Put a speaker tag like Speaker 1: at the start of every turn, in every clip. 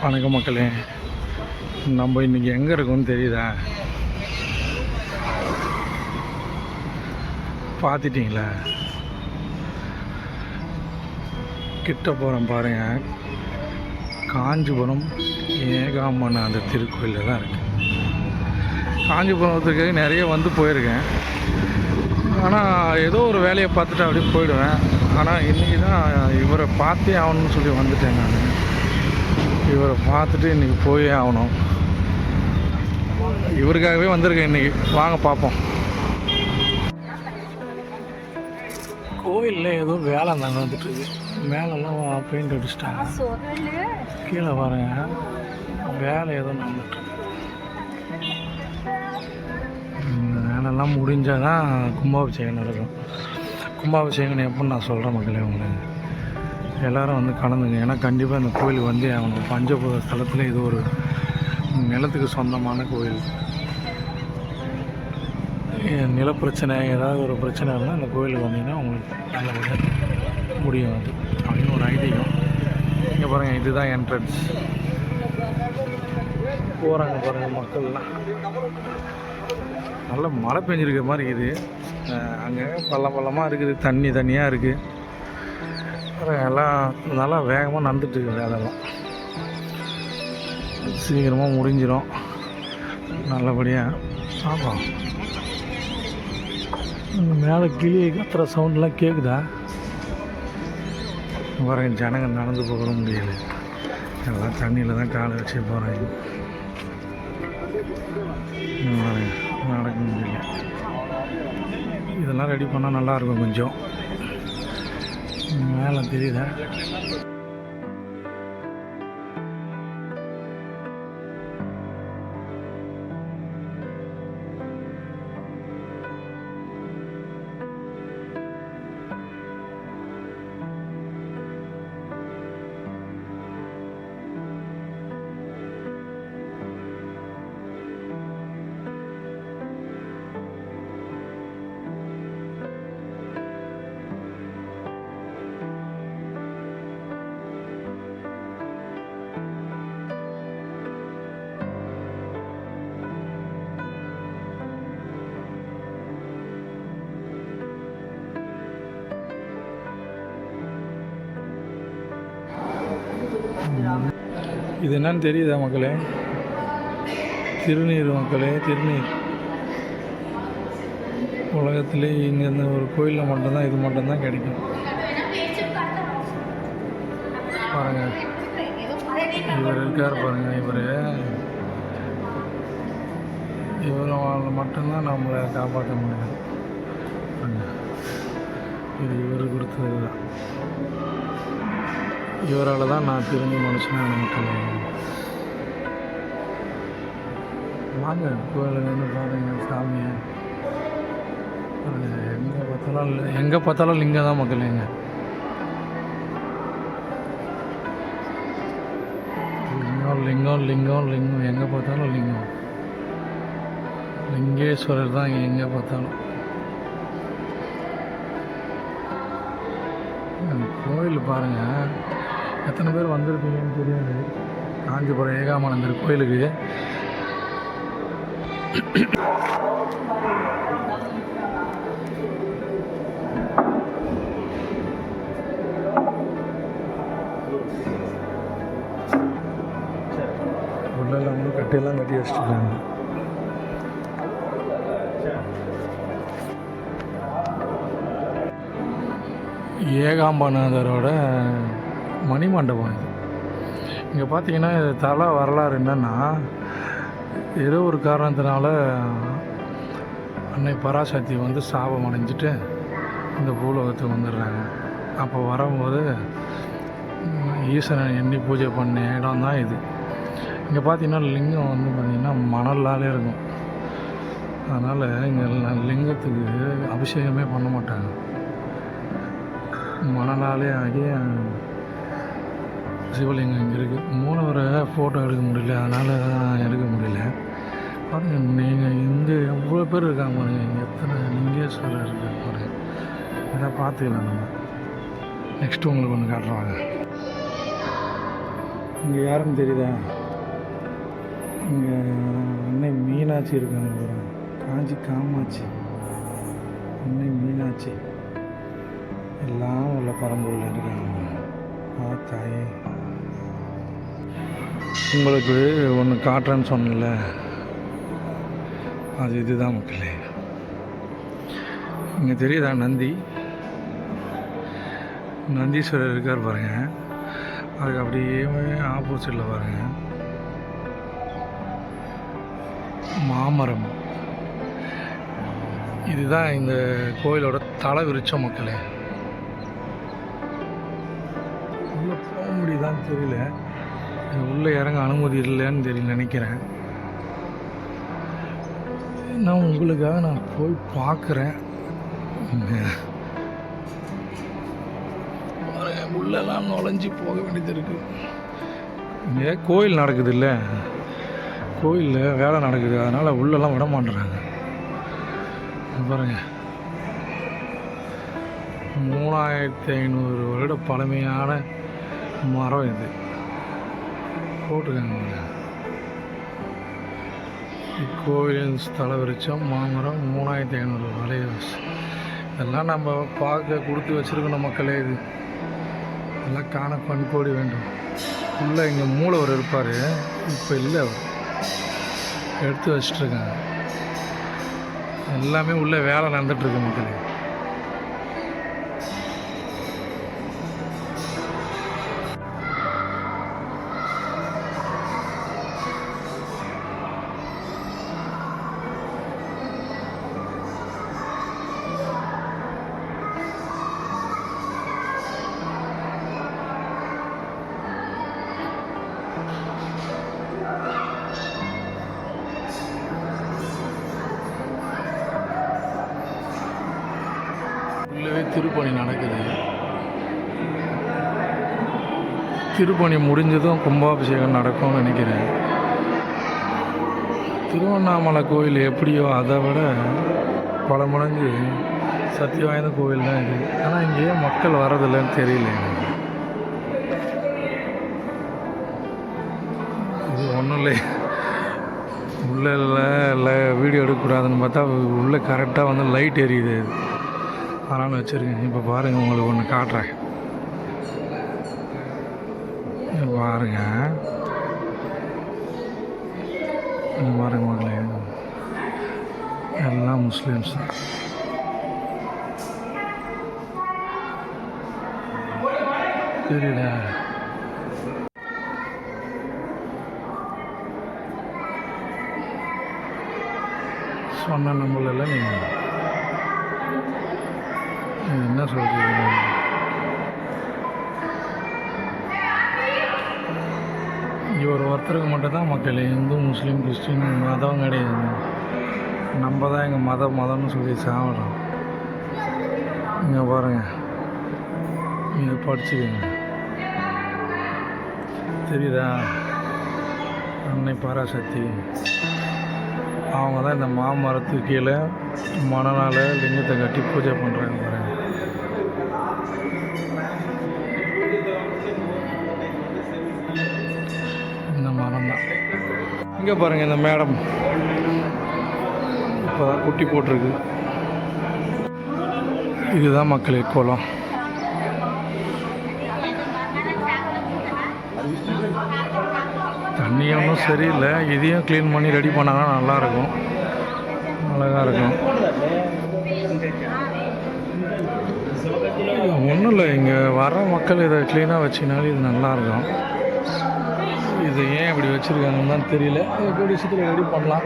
Speaker 1: வணக்கம் மக்களே. நம்ம இன்றைக்கி எங்கே இருக்கோம்னு தெரியுதா? பார்த்துட்டிங்களா? கிட்ட போகிறோம் பாருங்கள். காஞ்சிபுரம் ஏகாம்பரநாதர் திருக்கோயிலில் தான் இருக்குது. காஞ்சிபுரத்துக்கு நிறைய வந்து போயிருக்கேன். ஆனால் ஏதோ ஒரு வேலையை பார்த்துட்டு அப்படியே போயிடுவேன். ஆனால் இன்றைக்கி தான் இவரை பார்த்தே ஆகணும்னு சொல்லி வந்துட்டேன். நான் இவரை பார்த்துட்டு இன்றைக்கி போயே ஆகணும். இவருக்காகவே வந்திருக்கேன் இன்றைக்கி. வாங்க பார்ப்போம். கோயிலில் ஏதோ வேலை நடந்துட்டுருக்கு. மேலெல்லாம் பெயிண்ட் அடிச்சிட்டாங்க. கீழே பாருங்க, வேலை ஏதோ நடந்துட்டுருக்கு. இந்த வேலைலாம் முடிஞ்சால் தான் கும்பாபிஷேகம் நடக்கும். கும்பாபிஷேகம் எப்படின்னு நான் சொல்கிறேன் மக்களே. உங்களுக்கு எல்லோரும் வந்து கலந்துங்க. ஏன்னா கண்டிப்பாக இந்த கோயிலுக்கு வந்தே ஆகணும். பஞ்சபூத ஸ்தலத்தில் இது ஒரு நிலத்துக்கு சொந்தமான கோயில். நிலப்பிரச்சனை ஏதாவது ஒரு பிரச்சனை இருந்தால் இந்த கோயிலுக்கு வந்தீங்கன்னா உங்களுக்கு நல்லபடியாக முடியும். அது அப்படின்னு ஒரு ஐதீகம். இங்கே பாருங்கள், இதுதான் என்ட்ரன்ஸ். போகிறாங்க பாருங்கள் மக்கள்லாம். நல்ல மழை பெஞ்சிருக்கிற மாதிரி இருக்குது. அங்கே பள்ளமாக இருக்குது, தண்ணியாக இருக்குது. எல்லாம் நல்லா வேகமாக நடந்துட்டு இருக்குது. அதெல்லாம் சீக்கிரமாக முடிஞ்சிடும் நல்லபடியாக. ஆமாம், மேலே கிளி கத்துற சவுண்டெலாம் கேட்குதா? பாருங்க, ஜனங்க நடந்து போக முடியல. எல்லாம் தண்ணியில் தான் காலை வச்சு போகிறாங்க. நடக்க முடியல. இதெல்லாம் ரெடி பண்ணால் நல்லாயிருக்கும். கொஞ்சம் மேலே தெரியுதா? இது என்னன்னு தெரியுதா மக்களே? திருநீர் மக்களே, திருநீர். உலகத்திலே இங்கே இந்த ஒரு கோயிலில் மட்டும்தான் இது மட்டும்தான் கிடைக்கும். பாருங்கள், இவர் இருக்கார் பாருங்கள். இவரை மட்டும்தான் நம்மளை காப்பாற்ற முடியும். இது இவர் கொடுத்தது தான். இவரால் தான் நான் திரும்பி மனுஷனாக மக்கள். வாங்க கோயிலில் நின்று பாருங்கள் சாமியை. எங்கே பார்த்தாலும் லிங்கம் தான் மக்கள். லிங்கம் லிங்கம் லிங்கம் எங்கே பார்த்தாலும் லிங்கம். லிங்கேஸ்வரர் தான் எங்கே பார்த்தாலும். கோயில் பாருங்கள், எத்தனை பேர் வந்திருப்பீங்கன்னு தெரியாது. காஞ்சிபுரம் ஏகாம்பரநாதர் கோயிலுக்கு உள்ளெல்லாம் கட்டியெல்லாம் கட்டி வச்சுருக்காங்க. ஏகாம்பரநாதரோட மணிமண்டபம் இது. இங்கே பார்த்தீங்கன்னா தலை வரலாறு என்னென்னா, ஏதோ ஒரு காரணத்தினால அன்னை பராசக்தி வந்து சாபம் அடைஞ்சிட்டு இந்த பூலோகத்துக்கு வந்துடுறாங்க. அப்போ வரும்போது ஈசனை எண்ணி பூஜை பண்ண இடம் தான் இது. இங்கே பார்த்தீங்கன்னா லிங்கம் வந்து பார்த்திங்கன்னா மணலாலே இருக்கும். அதனால் இங்கே லிங்கத்துக்கு அபிஷேகமே பண்ண மாட்டாங்க. மணலாலே ஆகிய சிவலிங்கம் இங்கே இருக்குது. மூலவரை ஃபோட்டோ எடுக்க முடியல, அதனால் தான் எடுக்க முடியல. பாருங்கள், நீங்கள் இங்கே எவ்வளோ பேர் இருக்காங்க பாருங்கள். இங்கே எத்தனை லிங்கேஸ்வரர் இருக்காங்க பாருங்கள். இதை பார்த்துக்கலாம் நம்ம. நெக்ஸ்ட்டு உங்களுக்கு ஒன்று காட்டுறாங்க. இங்கே யாருன்னு தெரியுதா? இங்கே அன்னை மீனாட்சி இருக்காங்க பாருங்க. காஞ்சி காமாட்சி, அன்னை மீனாட்சி எல்லாம் உள்ள பரம்பூரில் இருக்காங்க. தாயே, உங்களுக்கு ஒன்று காட்டுறேன்னு சொன்னல, அது இதுதான் மக்களே. இங்கே தெரியுதா நந்தி? நந்தீஸ்வரர் இருக்கார் பாருங்க. அதுக்கு அப்படியே ஆப்போசிட்டில் பாருங்க மாமரம். இதுதான் இந்த கோயிலோட தலை விருட்சம் மக்களே. உள்ளே போக முடியுதான்னு தெரியல, உள்ளே இறங்க அனுமதி இல்லைன்னு நினைக்கிறேன். நான் உங்களுக்காக நான் போய் பார்க்குறேன். உள்ளெல்லாம் நுழைஞ்சி போக வேண்டியது இருக்குது. இங்கே கோயில் நடக்குது இல்லை, கோயிலில் வேலை நடக்குது, அதனால் உள்ளெல்லாம் விட மாட்டேறாங்க. பாருங்க, 3500 வருட பழமையான மரம் இது போட்டிருக்காங்க. இக்கோவிலின் ஸ்தல விருட்சம் மாமரம் 3500 வலை. இதெல்லாம் நம்ம பார்க்க கொடுத்து வச்சுருக்கணும் மக்களே. இது எல்லாம் காண பண்போடி வேண்டும். உள்ளே இங்கே மூலவர் இருப்பார், இப்போ இல்லை, அவர் எடுத்து வச்சிட்ருக்காங்க. எல்லாமே உள்ளே வேலை நடந்துகிட்ருக்கு மக்களே. உள்ளவே திருப்பணி நடக்குது. திருப்பணி முடிஞ்சதும் கும்பாபிஷேகம் நடக்கும்னு நினைக்கிறேன். திருவண்ணாமலை கோயில் எப்படியோ அதை விட பல மடங்கு சக்தி வாய்ந்த கோவில் தான் இது. ஆனால் இங்கே மக்கள் வர்றதில்லைன்னு தெரியல. இது ஒன்றும் இல்லை, உள்ளே இல்லை வீடியோ எடுக்கக்கூடாதுன்னு பார்த்தா உள்ளே கரெக்டாக வந்து லைட் எரியுது, அதனால் வச்சுருக்கேன். இப்போ பாருங்கள், உங்களுக்கு ஒன்று காட்டுறேன் பாருங்க. பாருங்க மக்களே, எல்லாம் முஸ்லீம்ஸ் தான். தெரியல, சொன்ன நம்மளெல்லாம் நீங்கள் என்ன சொல்கிறீங்க? இவர் ஒருத்தருக்கு மட்டும்தான் மக்கள், இந்து முஸ்லீம் கிறிஸ்டின் மதம் கிடையாது. நம்ம தான் எங்கள் மதம்னு சொல்லி சாப்பிட்றோம். இங்கே பாருங்கள், இங்கே படிச்சுக்கோங்க, தெரியுதா? அன்னை பராசக்தி அவங்க தான் இந்த மாமரத்துக்கு கீழே மணனால் லிங்கத்தை கட்டி பூஜை பண்ணுறாங்க பாருங்க. இந்த மரம் தான். இங்கே பாருங்கள், இந்த மேடம் இப்போ தான் குட்டி போட்டிருக்கு. இதுதான் மக்களே கோலம். தண்ணி ஒன்றும் சரியில்லை, இதையும் க்ளீன் பண்ணி ரெடி பண்ணாங்கன்னா நல்லாயிருக்கும், அழகாக இருக்கும். ஒன்றும் இல்லை, இங்கே வர மக்கள் இதை க்ளீனாக வச்சினாலும் இது நல்லாயிருக்கும். இது ஏன் இப்படி வச்சுருக்காங்கன்னு தான் தெரியல. இது கூடிய சீக்கிரம் ரெடி பண்ணலாம்.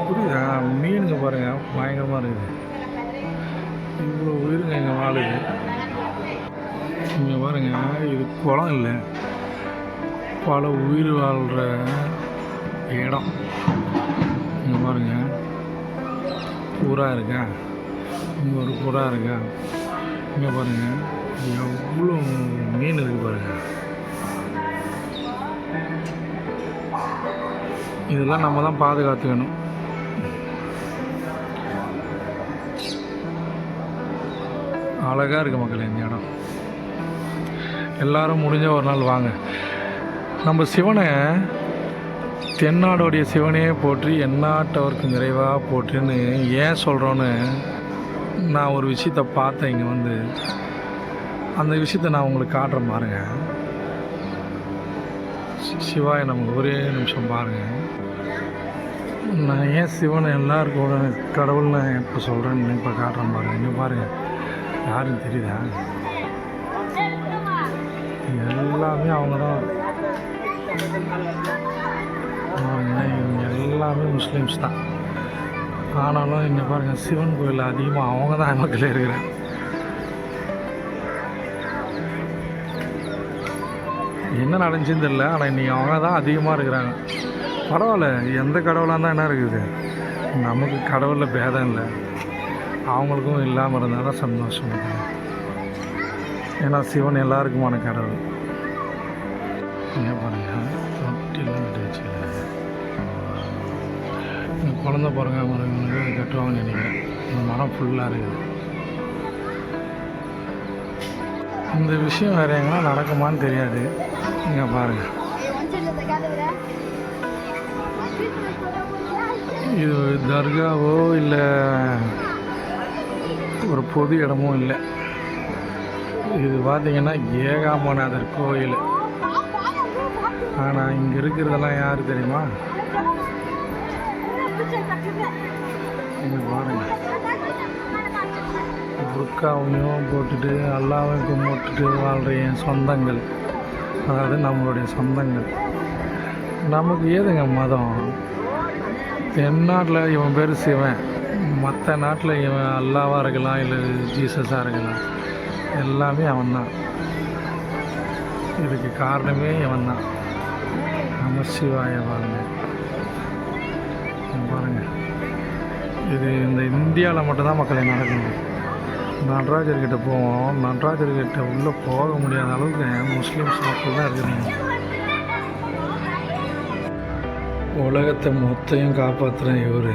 Speaker 1: புரியுதா? மீனுங்க பாருங்கள், பயங்கரமாக இருக்குது. இவ்வளோ உயிருங்க இங்கே வாழுது. இங்கே பாருங்கள், இது குளம் இல்லை, பல உயிர் வாழ்கிற இடம். இங்கே பாருங்கள், புறா இருக்கா, இங்கே ஒரு புறா இருக்கா, இங்கே பாருங்கள் எவ்வளோ மீன் இருக்குது பாருங்கள். இதெல்லாம் நம்ம தான் பாதுகாத்துக்கணும். அழகாக இருக்குது மக்களே இந்த இடம். எல்லோரும் முடிஞ்ச ஒரு நாள் வாங்க. நம்ம சிவனை தென்னாடோடைய சிவனையே போற்றி எந்நாட்டவருக்கு நிறைவாக போற்றின்னு ஏன் சொல்கிறோன்னு நான் ஒரு விஷயத்தை பார்த்தேன். இங்கே வந்து அந்த விஷயத்தை நான் உங்களுக்கு காட்டுறேன் பாருங்க. சிவாய நமக்கு ஒரே நிமிஷம் பாருங்கள். நான் ஏன் சிவனை எல்லாருக்கும் கடவுள்னு இப்போ சொல்கிறேன்னு இப்போ காட்டுறேன் பாருங்கள். இன்னும் பாருங்கள், யாரும் தெரியுதா? எல்லாமே அவங்க தான். இவங்க எல்லாமே முஸ்லீம்ஸ் தான். ஆனாலும் இங்கே பாருங்கள், சிவன் கோயில் அதிகமாக அவங்க தான் மக்களே இருக்கிறாங்க. என்ன நடந்துச்சுன்னு தெரியல, ஆனால் இன்றைக்கி அவங்க தான் அதிகமாக இருக்கிறாங்க. பரவாயில்ல, எந்த கடவுளாக இருந்தால் என்ன இருக்குது, நமக்கு கடவுளில் பேதம் இல்லை. அவங்களுக்கும் இல்லாமல் இருந்தால் தான் சந்தோஷம். ஏன்னா சிவன் எல்லாருக்குமான கடவுள். என்ன பாருங்க, தொட்டிலாம் கட்டி வச்சுக்கல. குழந்த பாருங்க, மரங்களுக்கு கட்டுவாங்கன்னு நினைக்கிறேன். இந்த மரம் ஃபுல்லாக இருக்குது. இந்த விஷயம் வேறு எங்கன்னா நடக்குமான்னு தெரியாது. இங்கே பாருங்கள், இது தர்காவோ இல்லை ஒரு பொது இடமோ இல்லை. இது பார்த்திங்கன்னா ஏகாம்பரநாதர் கோயில். ஆனால் இங்கே இருக்கிறதெல்லாம் யார் தெரியுமா? இங்கே பாருங்கள், புர்காவையும் போட்டுட்டு அல்லாவையும் கும்பிட்டுட்டு வாழ்கிற என் சொந்தங்கள், அதாவது நம்மளுடைய சொந்தங்கள். நமக்கு ஏதுங்க மதம்? தென்னாட்டில் இவன் பேர் சிவன், மற்ற நாட்டில் இவன் அல்லாவாக இருக்கலாம், இல்லை ஜீசஸாக இருக்கலாம், எல்லாமே அவன் தான். இதுக்கு காரணமே இவன் தான். நம சிவாய வாழ்ங்க. பாருங்கள், இது இந்த இந்தியாவில் மட்டும்தான் மக்களை நடக்கணும். நடராஜர்கிட்ட போவோம், நடராஜர்கிட்ட உள்ளே போக முடியாத அளவுக்கு முஸ்லீம்ஸ் மக்கள் தான் இருக்கிறாங்க. உலகத்தை மொத்தையும் காப்பாற்றுற இவர்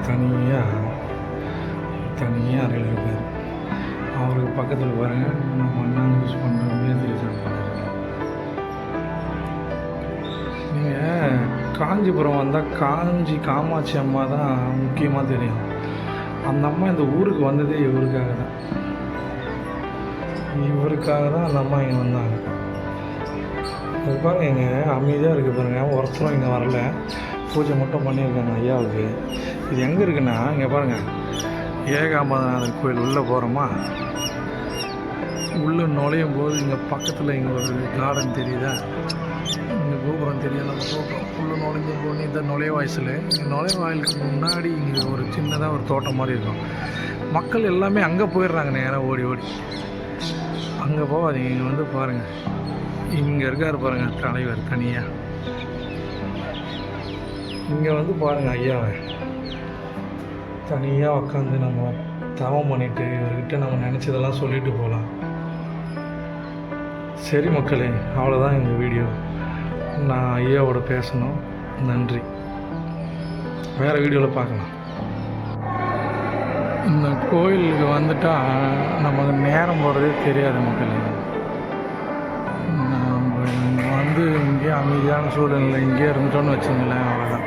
Speaker 1: தனியாக அறையில் இருப்பார். அவருக்கு பக்கத்தில் பாருங்கள், நம்ம அண்ணா யூஸ் பண்ணுற மேதிரி சாப்பிட்றாங்க. நீங்கள் காஞ்சிபுரம் வந்தால் காஞ்சி காமாட்சி அம்மா தான் முக்கியமாக தெரியும். அந்த அம்மா இந்த ஊருக்கு வந்ததே இவருக்காக தான். அந்த அம்மா இங்கே வந்தாங்க. இது பாருங்கள், இங்கே அமைதியாக இருக்குது பாருங்கள். ஒருத்தரும் இங்கே வரல, பூஜை மட்டும் பண்ணியிருக்காங்க ஐயாவுக்கு. இது எங்கே இருக்குன்னா, இங்கே பாருங்கள், ஏகாம்பரநாதர் கோயில் உள்ளே போகிறோமா, உள்ளே நுழையும் போது இங்கே பக்கத்தில் இங்கே ஒரு கார்டன் தெரியுதா? இங்கே கோபுரம் தெரியும். நம்ம கோபுரம் உள்ளே நுழைஞ்ச போது இந்த நுழைவாயிசில், இந்த நுழைவாயிலுக்கு முன்னாடி இங்கே ஒரு சின்னதாக ஒரு தோட்டம் மாதிரி இருக்கும். மக்கள் எல்லாமே அங்கே போயிடுறாங்க, நேராக ஓடி ஓடி. அங்கே போகாதீங்க, இங்கே வந்து பாருங்கள். இங்கே இருக்கார் பாருங்கள் தலைவர் தனியாக. இங்கே வந்து பாருங்கள், ஐயாவை தனியாக உட்காந்து நம்ம தவம் பண்ணிவிட்டு இவர்கிட்ட நம்ம நினச்சதெல்லாம் சொல்லிட்டு போகலாம். சரி மக்களே, அவ்வளோதான் இந்த வீடியோ. நான் ஐயாவோட பேசணும். நன்றி. வேறு வீடியோவில் பார்க்கலாம். இந்த கோயிலுக்கு வந்துட்டால் நமக்கு நேரம் போகிறதே தெரியாது மக்களே. நம்ம வந்து இங்கேயே அமைதியான சூழ்நிலை இங்கேயே இருந்துட்டோன்னு வச்சுங்களேன், அவ்வளோதான்.